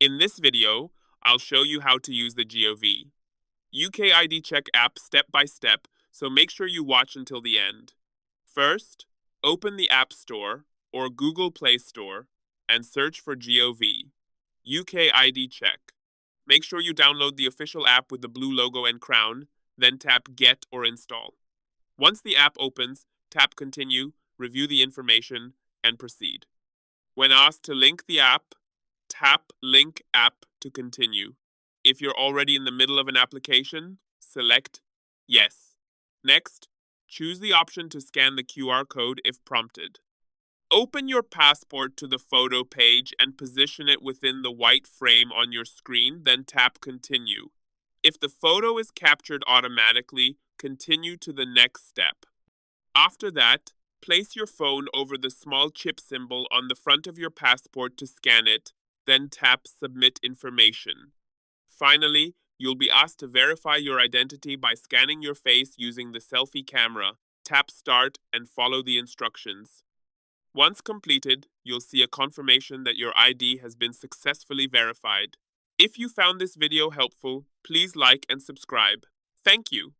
In this video, I'll show you how to use the GOV UK ID Check app step by step, so make sure you watch until the end. First, open the App Store or Google Play Store and search for GOV UK ID Check. Make sure you download the official app with the blue logo and crown, then tap Get or Install. Once the app opens, tap Continue, review the information, and proceed. When asked to link the app, tap Link App to continue. If you're already in the middle of an application, select Yes. Next, choose the option to scan the QR code if prompted. Open your passport to the photo page and position it within the white frame on your screen, then tap Continue. If the photo is captured automatically, continue to the next step. After that, place your phone over the small chip symbol on the front of your passport to scan it, then tap Submit Information. Finally, you'll be asked to verify your identity by scanning your face using the selfie camera. Tap Start and follow the instructions. Once completed, you'll see a confirmation that your ID has been successfully verified. If you found this video helpful, please like and subscribe. Thank you.